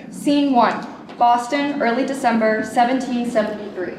Scene 1, Boston, early December, 1773.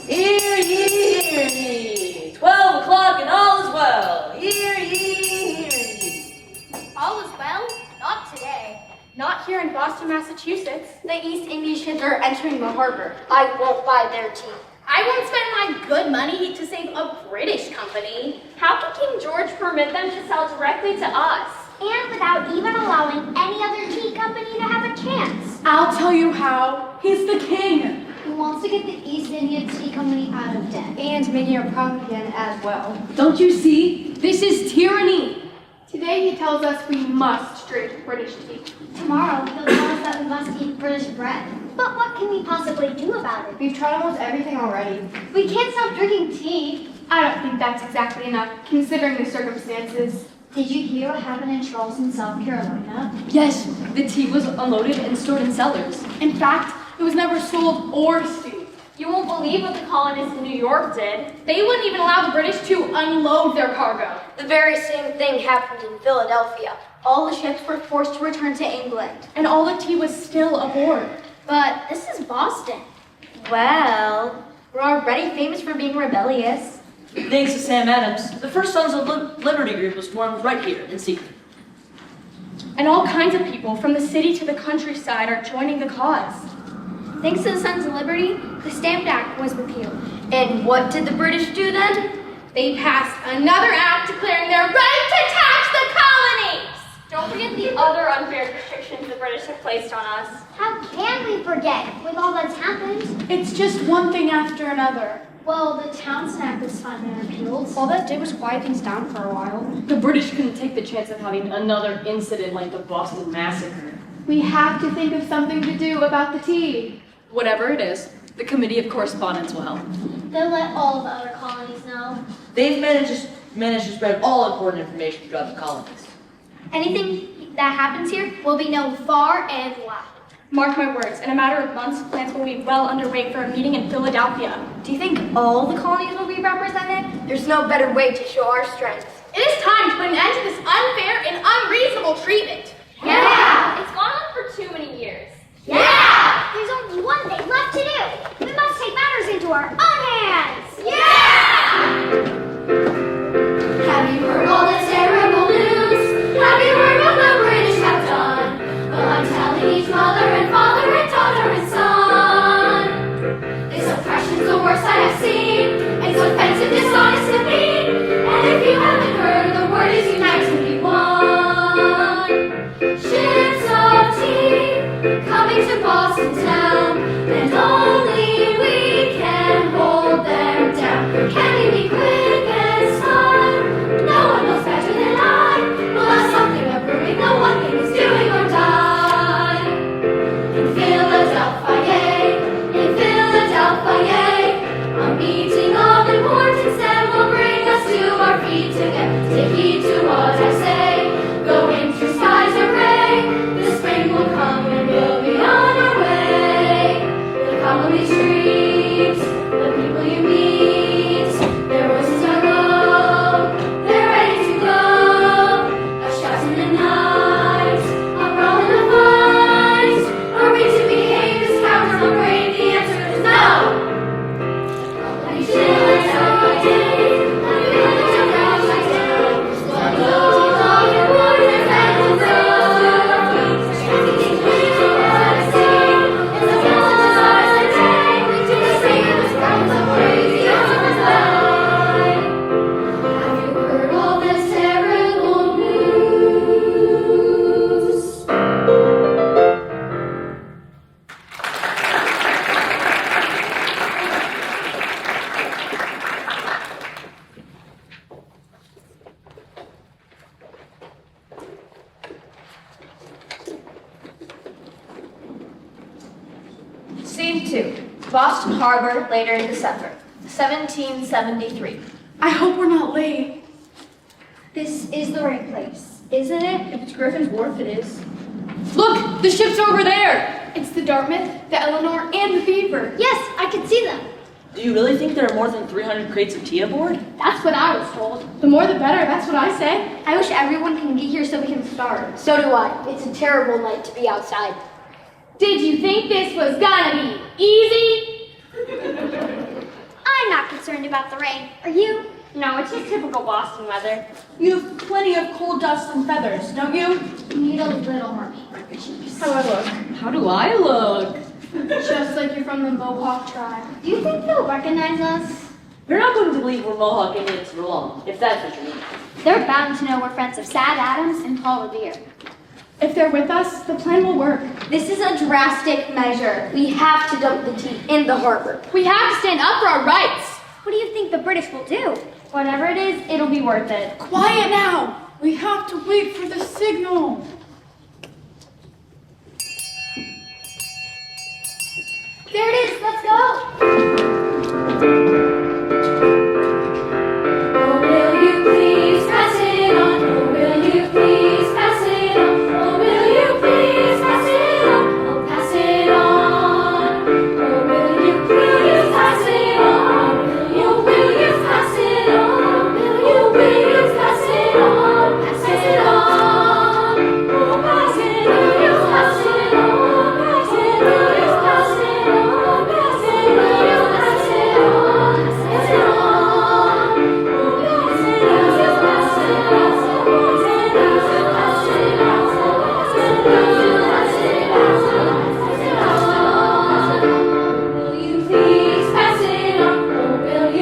Hear ye, hear ye. 12 o'clock and all is well. Hear ye, hear ye. All is well? Not today. Not here in Boston, Massachusetts. The East India ships are entering the harbor. I won't buy their tea. I won't spend my good money to save a British company. How can King George permit them to sell directly to us? And without even allowing any other tea company to have a chance. I'll tell you how. He's the king. He wants to get the East India Tea Company out of debt. And making a profit again as well. Don't you see? This is tyranny. Today he tells us we must drink British tea. Tomorrow he'll tell us that we must eat British bread. But what can we possibly do about it? We've tried almost everything already. We can't stop drinking tea. I don't think that's exactly enough, considering the circumstances. Did you hear what happened in Charleston, South Carolina? Yes, the tea was unloaded and stored in cellars. In fact, it was never sold or steamed. You won't believe what the colonists in New York did. They wouldn't even allow the British to unload their cargo. The very same thing happened in Philadelphia. All the ships were forced to return to England. And all the tea was still aboard. But this is Boston. Well, we're already famous for being rebellious. Thanks to Sam Adams, the first Sons of Liberty group was formed right here in secret. And all kinds of people from the city to the countryside are joining the cause. Thanks to the Sons of Liberty, the Stamp Act was repealed. And what did the British do then? They passed another act declaring their right to tax the colonies! Don't forget the other unfair restrictions the British have placed on us. How can we forget with all that's happened? It's just one thing after another. Well, the Townshend Act was finally repealed. All that did was quiet things down for a while. The British couldn't take the chance of having another incident like the Boston Massacre. We have to think of something to do about the tea. Whatever it is, the Committee of Correspondence will help. They'll let all the other colonies know. They've managed to spread all important information throughout the colonies. Anything that happens here will be known far and wide. Mark my words, in a matter of months, plans will be well underway for a meeting in Philadelphia. Do you think all the colonies will be represented? There's no better way to show our strength. It is time to put an end to this unfair and unreasonable treatment. Yeah! It's gone on for too many years. Yeah! There's only one thing left to do. We must take matters into our own hands. Yeah! Have you heard all the terrible news? Have you heard what the British have done? Well, I'm telling each mother and father and daughter and son. This oppression's the worst I have seen. It's offensive, dishonest, and mean. And if you haven't heard, the word is unite to be one. Ships of tea coming to Boston town, and only we can hold them down. Can we be quick and smart? No one knows better than I. We'll have something of brewing. The one thing is doing or die. In Philadelphia, a meeting of importance that will bring us to our feet again. Take heed to what I say. Go into skies array. The spring will come and we'll be on our way. The colony streets, the people you meet, their voices are low. They're ready to go. A shout in the night, a brawl in the fight. Are we to behave as cowards or brave? The answer is no. Scene 2, Boston Harbor, later in December, 1773. I hope we're not late. This is the right place, isn't it? If it's Griffin's Wharf, it is. Look, the ship's over there. It's the Dartmouth, the Eleanor, and the Beaver. Yes, I can see them. Do you really think there are more than 300 crates of tea aboard? That's what I was told. The more the better, that's what I say. I wish everyone can get here so we can start. So do I. It's a terrible night to be outside. Did you think this was gonna be easy? I'm not concerned about the rain. Are you? No, it's just typical Boston weather. You have plenty of cool dust and feathers, don't you? You need a little more paper, Chiefs. How do I look? How do I look? Just like you're from the Mohawk tribe. Do you think they'll recognize us? You're not going to believe we're Mohawk Indians for long, if that's what you mean. They're bound to know we're friends of Sad Adams and Paul Revere. If they're with us, the plan will work. This is a drastic measure. We have to dump the tea in the harbor. We have to stand up for our rights. What do you think the British will do? Whatever it is, it'll be worth it. Quiet now! We have to wait for the signal. There it is, let's go! Oh, will you please pass it on? Oh, will you please pass it on? Oh, will you please pass it on? Oh, pass it on. Oh, will you please pass it on? Oh, will you pass it on? Will you pass it on? Pass it on. Oh, pass it on. Will you pass it on? Pass it on. Will you pass it on? Pass it on. Will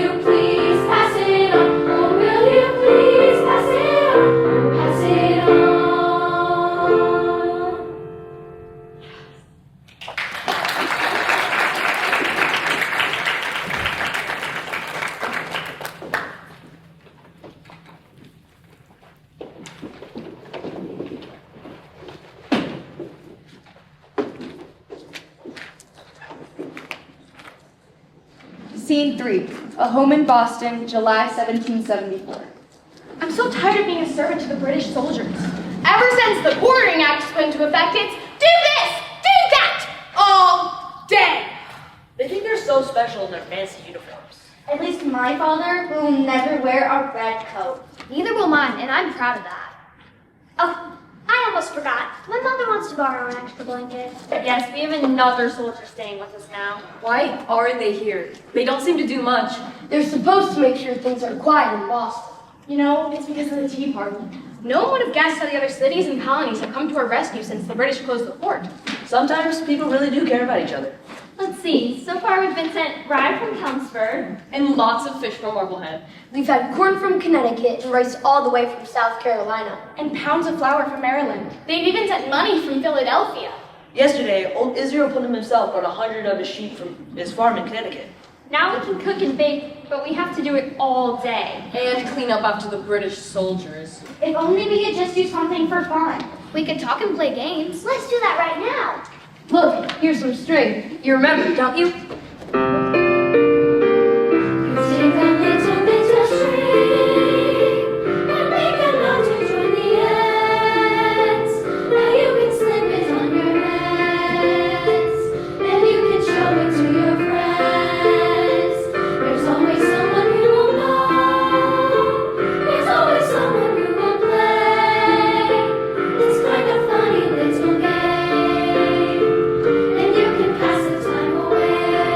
you pass it on? Pass it on. Scene 3, a home in Boston, July 1774. I'm so tired of being a servant to the British soldiers. Ever since the Quartering Act went into effect, it's do this, do that, all day. They think they're so special in their fancy uniforms. At least my father will never wear a red coat. Neither will mine, and I'm proud of that. Oh, I almost forgot. My mother wants to borrow an extra blanket. Yes, we have another soldier staying with us now. Why are they here? They don't seem to do much. They're supposed to make sure things are quiet in Boston. You know, it's because of the Tea Party. No one would have guessed how the other cities and colonies have come to our rescue since the British closed the port. Sometimes people really do care about each other. Let's see, so far we've been sent rye from Chelmsford. And lots of fish from Marblehead. We've had corn from Connecticut and rice all the way from South Carolina. And pounds of flour from Maryland. They've even sent money from Philadelphia. Yesterday, old Israel Putnam himself brought 100 of his sheep from his farm in Connecticut. Now we can cook and bake, but we have to do it all day. And clean up after the British soldiers. If only we could just do something for fun. We could talk and play games. Let's do that right now. Look, here's some string. You remember, don't you? Sing a little bit of string and make a knot to join the ends. Now you can slip it on your hands and you can show it to your friends. There's always someone who will know. There's always someone who will play. This kind of funny little game. And you can pass the time away.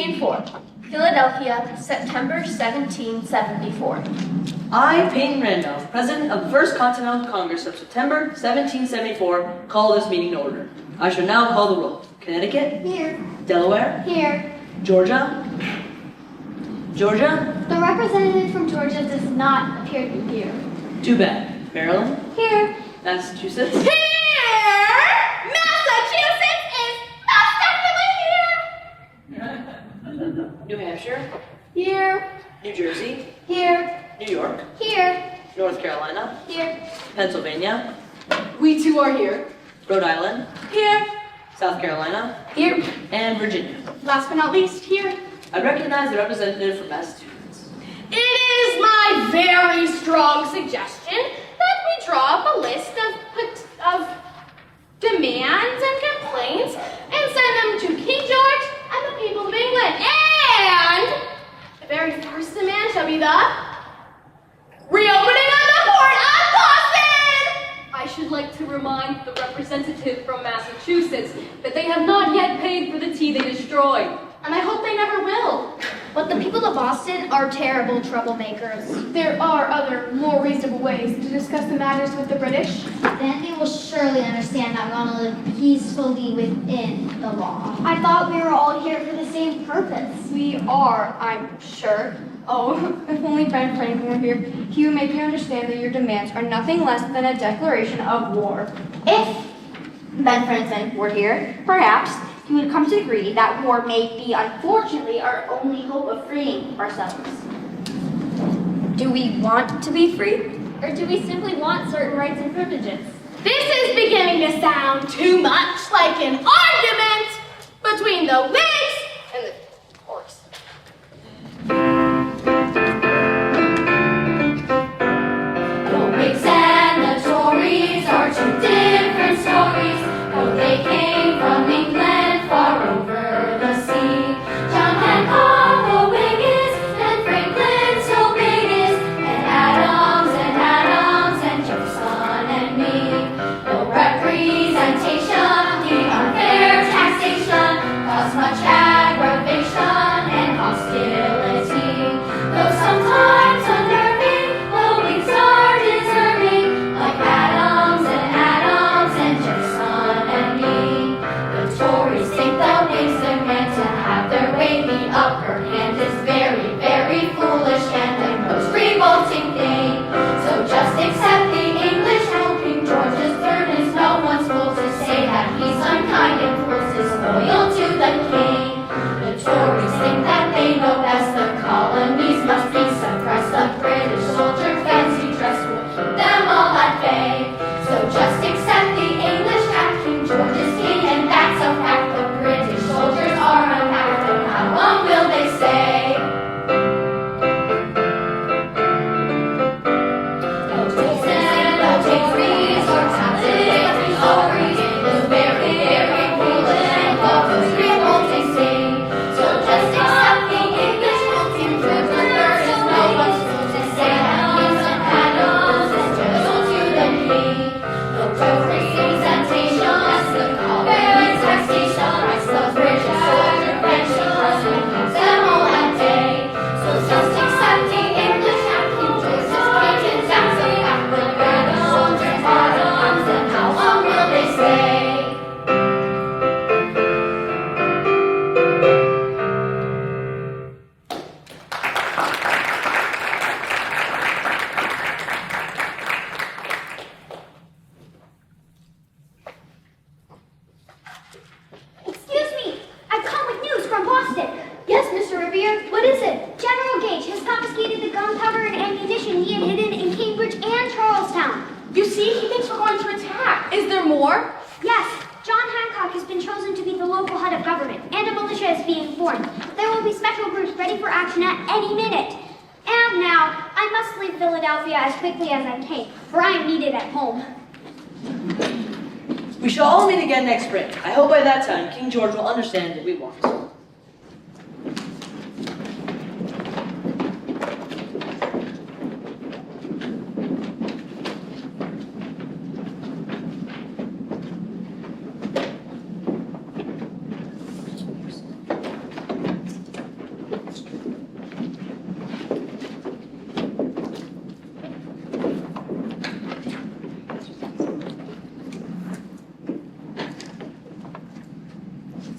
Scene 4. Philadelphia, September 1774. I, Peyton Randolph, President of the First Continental Congress of September 1774, call this meeting to order. I shall now call the roll. Connecticut? Here. Delaware? Here. Georgia? Georgia? The representative from Georgia does not appear to be here. Too bad. Maryland? Here. Massachusetts? Here! Massachusetts is most definitely here! New Hampshire? Here. New Jersey? Here. New York? Here. North Carolina? Here. Pennsylvania? We too are here. Rhode Island? Here. South Carolina? Here. And Virginia. Last but not least, here. I recognize the representative from Massachusetts. It is my very strong suggestion that we draw up a list of demands and complaints and send them to King George and the people of England. And the very first demand shall be the reopening of the Port of Boston! I should like to remind the representative from Massachusetts that they have not yet paid for the tea they destroyed. And I hope they never will. But the people of Boston are terrible troublemakers. There are other, more reasonable ways to discuss the matters with the British. Then they will surely understand that we want to live peacefully within the law. I thought we were all here for the same purpose. We are, I'm sure. Oh, if only Ben Franklin were here, he would make you understand that your demands are nothing less than a declaration of war. If Ben Franklin were here, perhaps he would come to agree that war may be, unfortunately, our only hope of freeing ourselves. Do we want to be free? Or do we simply want certain rights and privileges? This is beginning to sound too much like an argument between the Whigs and the Tories. The Whigs and the Tories are two different stories, though they came from England far over the sea. John Hancock, the Whig is, and Franklin still big is, and Adams and Jefferson and me. The representation, the unfair taxation, caused much aggravation and hostility. Though sometimes unnerving, the Whigs are deserving, like Adams and Jefferson and me. The Tories think the Whigs are meant to have their way. The upper hand is very, very foolish and the most revolting thing. So just accept the English rule. King George's turn is no one's fool to say that he's unkind and cruel, disloyal to the king. The Tories think that they know best. The colonies must be suppressed. The British soldier fancy dress will keep them all at bay. So just accept the English act. King George is king and that's a fact. The British soldiers are unpacked, and how long will they stay? The Whigs and the Tories are talented Tories, the very, very foolish and the most revolting thing. So just accept the English rule. King George III is no one's fool to say that he's an Adams and Jefferson to the king. The representation, that's the colonies taxation, that's the British soldier pension, trust me, keeps them all at bay. So just accept the English act. King George is king and that's a fact. The British soldiers are arms, and how long will they stay? Excuse me, I've come with news from Boston. Yes, Mr. Riviere, what is it? General Gage has confiscated the gunpowder and ammunition he had hidden in Cambridge and Charlestown. You see, he thinks we're going to attack. Is there more? Yes, John Hancock has been chosen to be the local head of government, and a militia is being formed. There will be special groups ready for action at any minute. And now, I must leave Philadelphia as quickly as I came, for I am needed at home. We shall all meet again next spring. I hope by that time King George will understand what we want.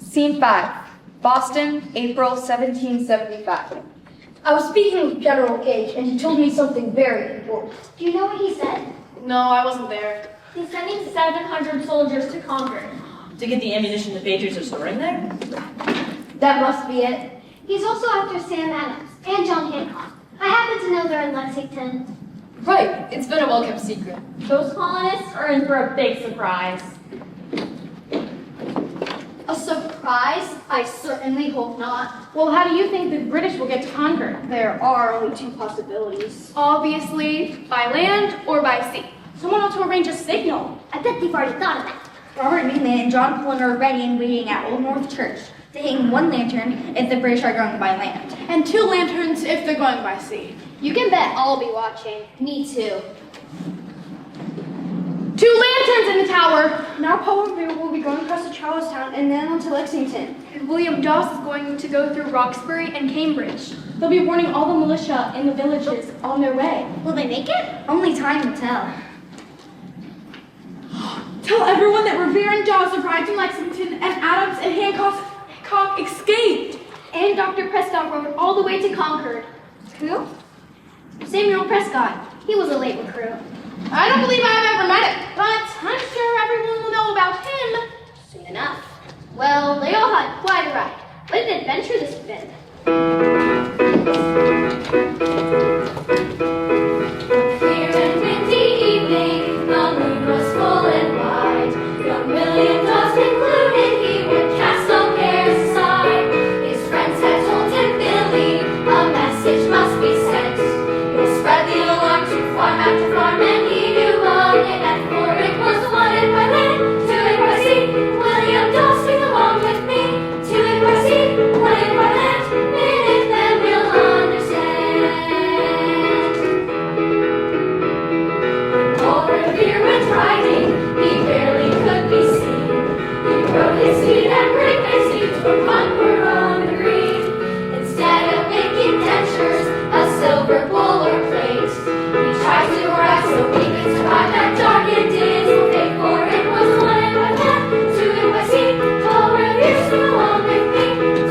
Scene 5, Boston, April 1775. I was speaking with General Gage, and he told me something very important. Do you know what he said? No, I wasn't there. He's sending 700 soldiers to Concord. To get the ammunition the Patriots are storing there? That must be it. He's also after Sam Adams and John Hancock. I happen to know they're in Lexington. Right, it's been a well-kept secret. Those colonists are in for a big surprise. A surprise? I certainly hope not. Well, how do you think the British will get to Concord? There are only 2 possibilities. Obviously, by land or by sea. Someone ought to arrange a signal. I bet they've already thought of that. Robert Newman and John Pullen are ready and waiting at Old North Church to hang 1 lantern if the British are going by land. And 2 lanterns if they're going by sea. You can bet I'll be watching. Me too. 2 lanterns in the tower. Now Paul and Revere will be going across to Charlestown and then on to Lexington. And William Doss is going to go through Roxbury and Cambridge. They'll be warning all the militia in the villages on their way. Will they make it? Only time will tell. Tell everyone that Revere and Dawes arrived in Lexington and Adams and Hancock escaped. And Dr. Prescott rode all the way to Concord. Who? Samuel Prescott. He was a late recruit. I don't believe I've ever met him, but I'm sure everyone will know about him Soon enough. Well, they all had quite a ride. What an adventure this has been. Clear and windy evening, the moon was full and wide. Young William Doss concluded he would cast all cares aside. His friends had told him, Billy, a message must be sent. He'll spread the alarm to farm after farm, and he knew long and that for it was wanted by land, to it by sea. William Doss, sing along with me. To it by sea, wanted by land, Minutemen will understand. All Revere went riding, he barely could be seen. He rode his steed and brake his steed to Concord on the green. Instead of making dentures, a silver bowl or plate, he tried to rise so he could survive that dark and dismal fate. For it was wanted by land, to it by sea. All Revere, sing along with me.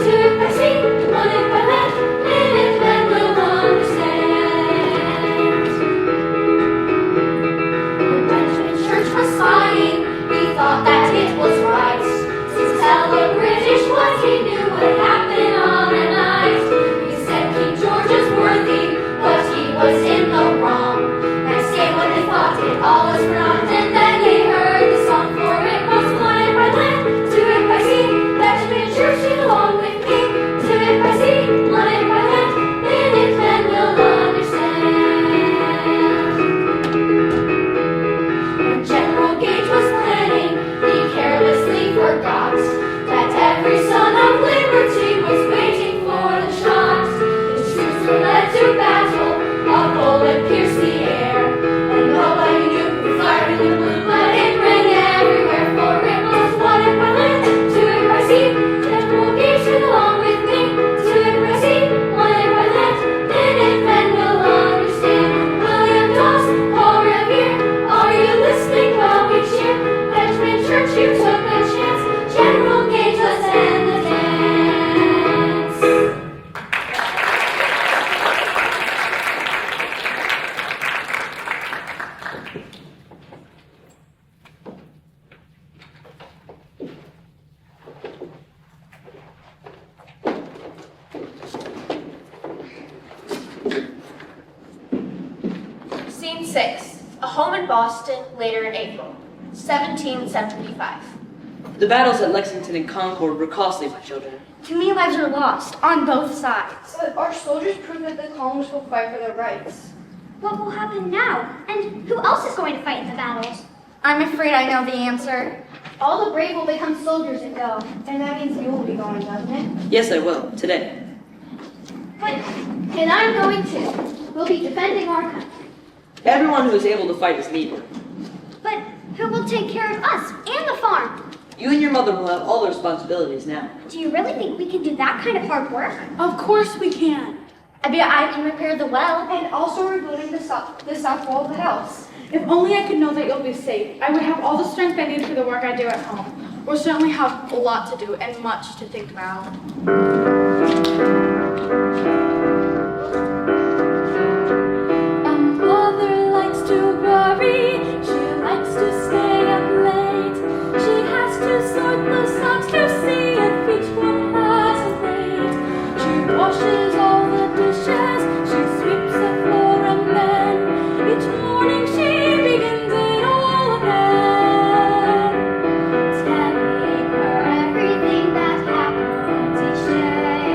To it by sea, wanted by land, Minutemen will understand. When Benjamin Church was spying, he thought that it was right to tell the British what he knew would happen on a night. He said King George is worthy, but he was in the wrong. Next day when they thought it all was for naught, and then they heard the song, for it was wanted by land, to it by sea. Benjamin Church, sing along with me. To it by sea, wanted by land, Minutemen will understand. When General Gage was planning, he carelessly forgot that every son of liberty was waiting for the shot. The troops were led to battle, a bullet pierced the air, and nobody knew who fired in the blue, but it rang everywhere, for it was wanted by land, to it by sea. General Gage, sing along with me. To it by sea, wanted by land, Minutemen will understand. William Doss, Paul Revere, are you listening while we cheer? Benjamin Church, you took a chance. General Gage, let's end the dance. Scene 6. A home in Boston, later in April, 1775. The battles at Lexington and Concord were costly, my children. Too many lives are lost on both sides. But our soldiers prove that the colonists will fight for their rights. What will happen now? And who else is going to fight in the battles? I'm afraid I know the answer. All the brave will become soldiers and go. And that means you will be going, doesn't it? Yes, I will, today. But, and I'm going too. We'll be defending our country. Everyone who is able to fight is needed. But who will take care of us and the farm? You and your mother will have all the responsibilities now. Do you really think we can do that kind of hard work? Of course we can. I bet I can repair the well. And also rebuilding the south wall of the house. If only I could know that you'll be safe, I would have all the strength I need for the work I do at home. We'll certainly have a lot to do and much to think about. Mother likes to worry, she likes to stay up late. She has to sort the socks to see if each one has a mate. She washes all the dishes, she sweeps the floor, and then each morning she begins it all again. Telling her everything that happens each day,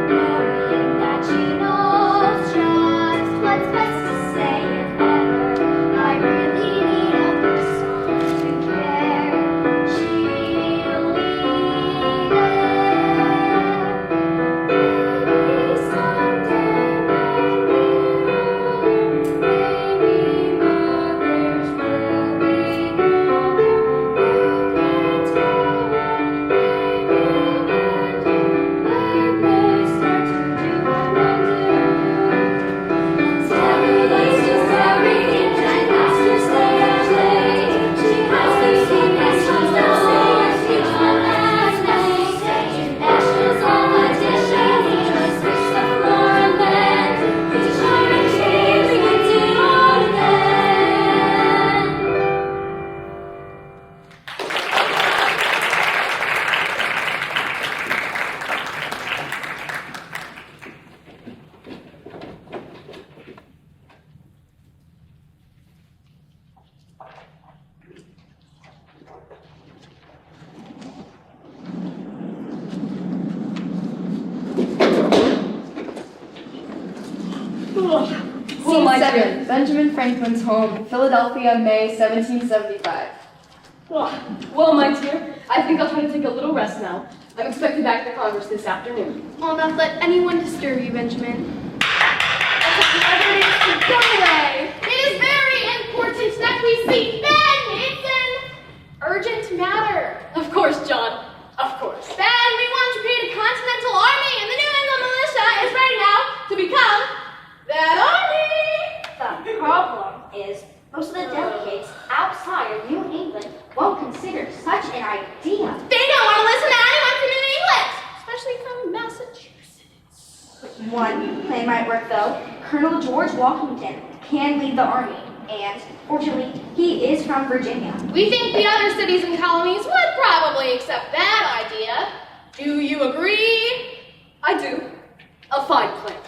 knowing that she knows just what's best to say if ever I really need a person to care. She'll be there. Maybe someday when we're old, maybe mothers will be older. You can tell her, maybe you'll get when they start to do what men do. Sarah likes to worry and has to stay up late. She has to sleep and she knows each one has names. She washes all the dishes, she sweeps the floor, and then each morning she begins it all again. Scene 7, Benjamin Franklin's home, Philadelphia, May 1775. Well, my dear, I think I'll try to take a little rest now. I'm expected back to Congress this afternoon. I'll not let anyone disturb you, Benjamin. Go away. It is very important that we see Ben. It's an urgent matter. Of course, John. Of course. Ben, we want to create a continental army, and the New England militia is ready now to become that army. The problem is most of the delegates outside of New England won't consider such an idea. They don't want to listen to anyone from New England, especially from Massachusetts. One plan might work though. Colonel George Washington can lead the army, and fortunately, he is from Virginia. We think the other cities and colonies would probably accept that idea. Do you agree? I do. A fine plan.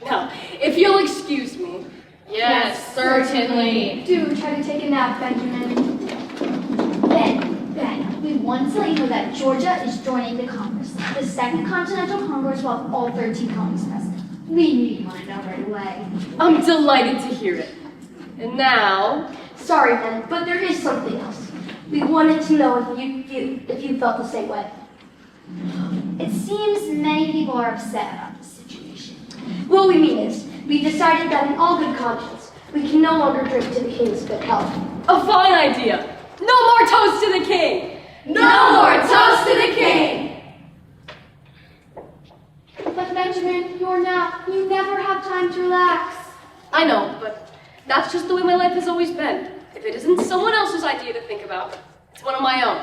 Now, if you'll excuse me. Yes, certainly. Do try to take a nap, Benjamin. Ben, we want to let you know that Georgia is joining the Congress. The Second Continental Congress will have all 13 colonies present. We need one to know right away. I'm delighted to hear it. And now, Sorry, Ben, but there is something else. We wanted to know if you felt the same way. It seems many people are upset about this situation. What we mean is, we decided that in all good conscience, we can no longer drink to the king's good health. a fine idea. No more toast to the king. No more toast to the king. But Benjamin, you never have time to relax. I know, but that's just the way my life has always been. If it isn't someone else's idea to think about, it's one of my own.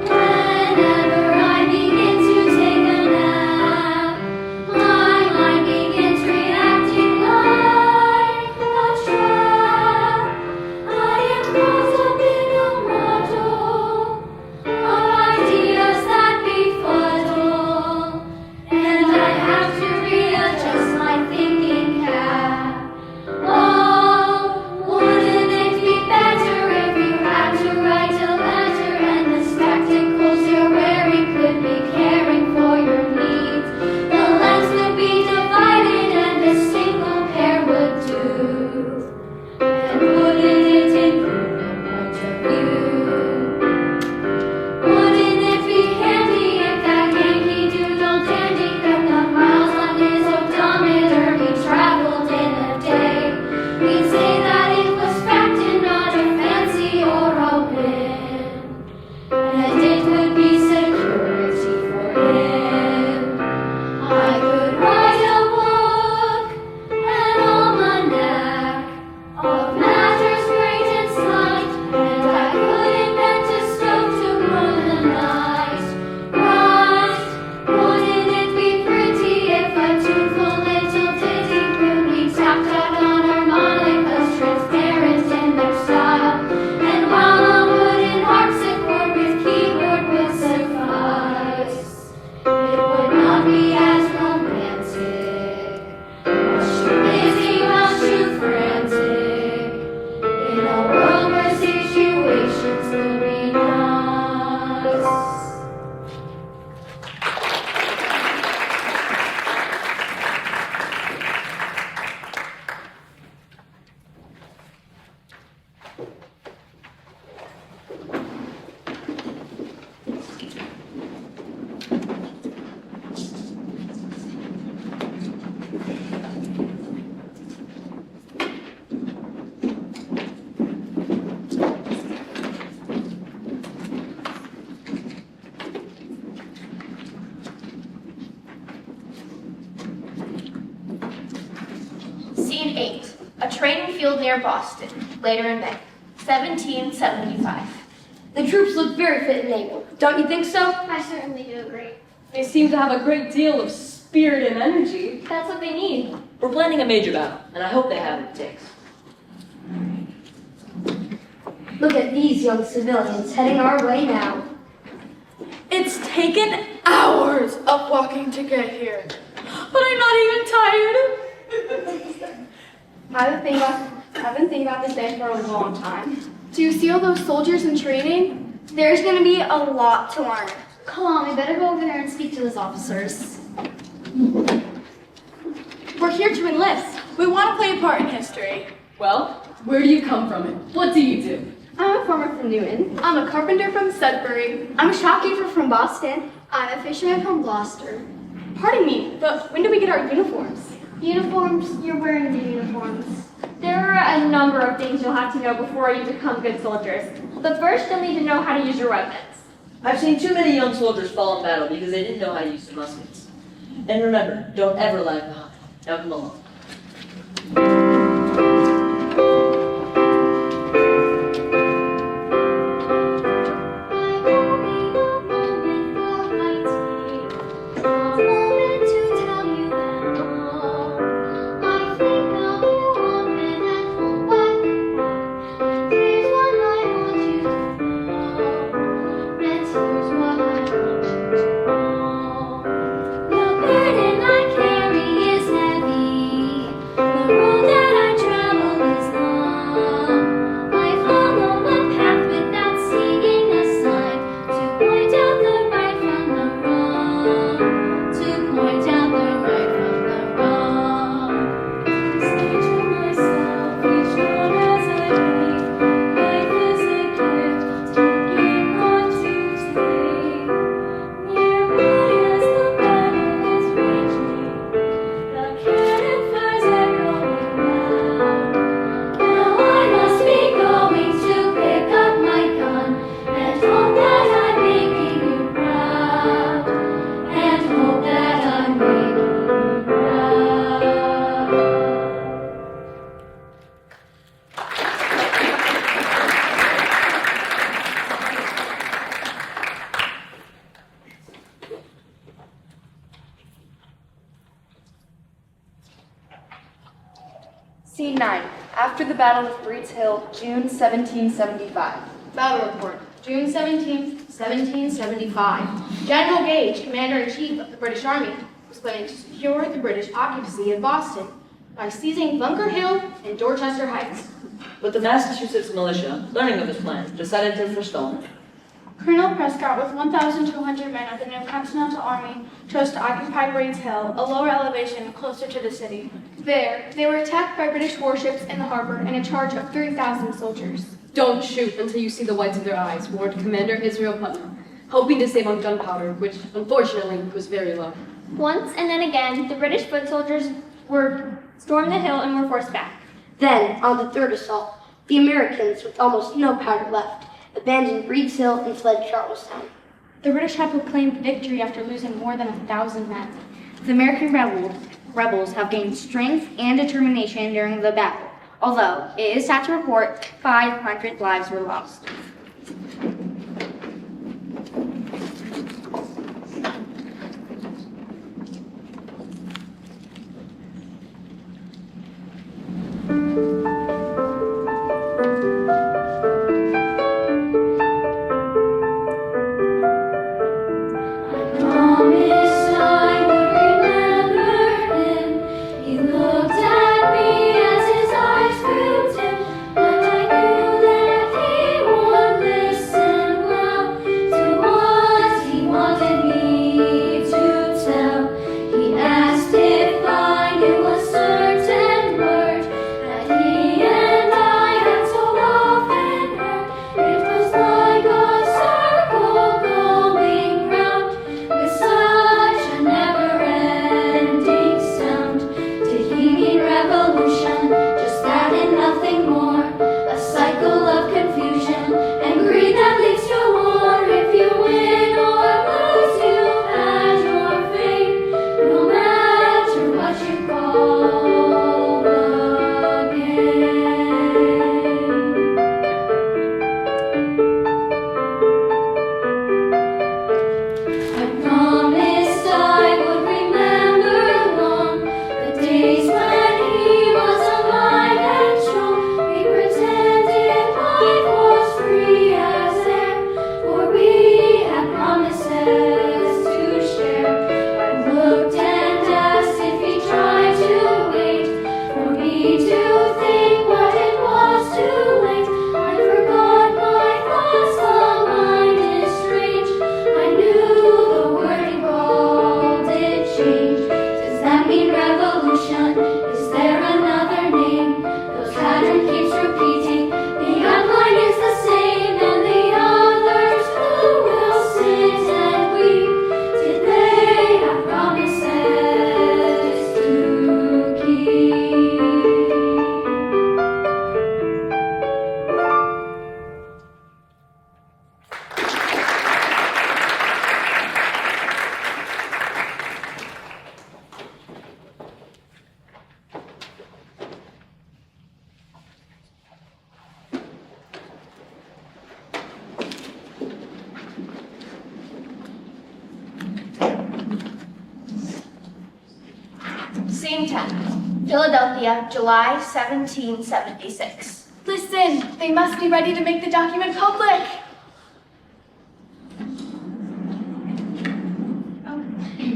Whenever I begin to take a nap, my mind begins reacting like a trap. I am caught up in a muddle of ideas that befuddle, and I have to readjust my thinking cap. Oh, wouldn't it be training field near Boston, later in May, 1775. The troops look very fit and able. Don't you think so? I certainly do agree. They seem to have a great deal of spirit and energy. That's what they need. We're planning a major battle, and I hope they have what it takes. Look at these young civilians heading our way now. It's taken hours of walking to get here, but I'm not even tired. I've been thinking about this day for a long time. Do you see all those soldiers in training? There's going to be a lot to learn. Come on, we better go over there and speak to those officers. We're here to enlist. We want to play a part in history. Well, where do you come from and what do you do? I'm a farmer from Newton. I'm a carpenter from Sudbury. I'm a shopkeeper from Boston. I'm a fisherman from Gloucester. Pardon me, but when do we get our uniforms? Uniforms, you're wearing the uniforms. There are a number of things you'll have to know before you become good soldiers. But first, you'll need to know how to use your weapons. I've seen too many young soldiers fall in battle because they didn't know how to use their muskets. And remember, don't ever lag behind. Now come along. Scene 9. After the Battle of Breed's Hill, June 1775. Battle report. June 17th, 1775. General Gage, Commander-in-Chief of the British Army, was planning to secure the British occupancy of Boston by seizing Bunker Hill and Dorchester Heights. But the Massachusetts militia, learning of his plan, decided to forestall him. Colonel Prescott, with 1,200 men of the New Continental Army, chose to occupy Breed's Hill, a lower elevation closer to the city. There, they were attacked by British warships in the harbor and a charge of 3,000 soldiers. Don't shoot until you see the whites of their eyes, warned Commander Israel Putnam, hoping to save on gunpowder, which unfortunately was very low. Once and then again, the British foot soldiers stormed the hill and were forced back. Then, on the third assault, the Americans, with almost no powder left, abandoned Breed's Hill and fled Charlestown. The British had proclaimed victory after losing more than 1,000 men. The American rebels have gained strength and determination during the battle, although it is sad to report 500 lives were lost. Scene 10. Philadelphia, July 1776. Listen, they must be ready to make the document public.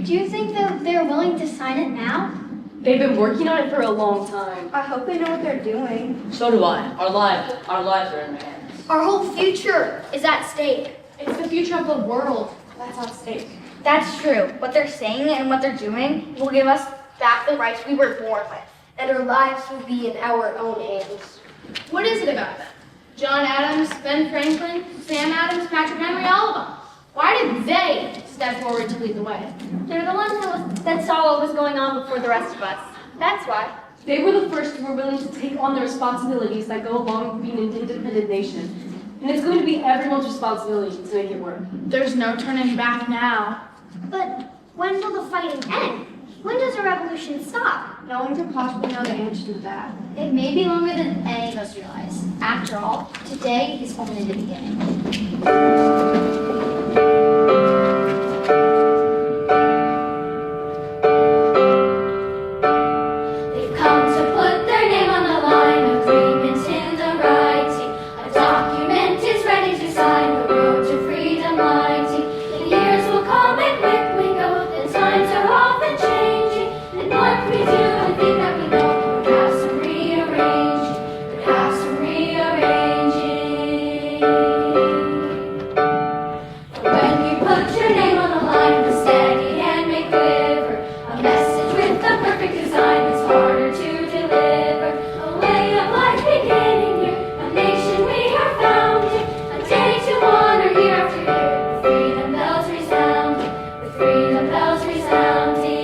Do you think that they're willing to sign it now? They've been working on it for a long time. I hope they know what they're doing. So do I. Our lives are in their hands. Our whole future is at stake. It's the future of the world that's at stake. That's true. What they're saying and what they're doing will give us back the rights we were born with. And our lives will be in our own hands. What is it about them? John Adams, Ben Franklin, Sam Adams, Patrick Henry, all of them. Why did they step forward to lead the way? They're the ones that saw what was going on before the rest of us. That's why. They were the first who were willing to take on the responsibilities that go along with being an independent nation. And it's going to be everyone's responsibility to make it work. There's no turning back now. But when will the fighting end? When does a revolution stop? No one could possibly know the answer to that. It may be longer than any of us realize. After all, today is only the beginning. They've come to put their name on the line, agreement in the writing. A document is ready to sign, the road to freedom lighting. The years will come and quickly go, the times are often changing. And what we do and think that we know could have some rearranging, could have some rearranging. When you put your name on the line, the steady hand may quiver. A message with the perfect design is harder to deliver. A way of life beginning here, a nation we are founding. A day to honor year after year, with freedom bells resounding, with freedom bells resounding.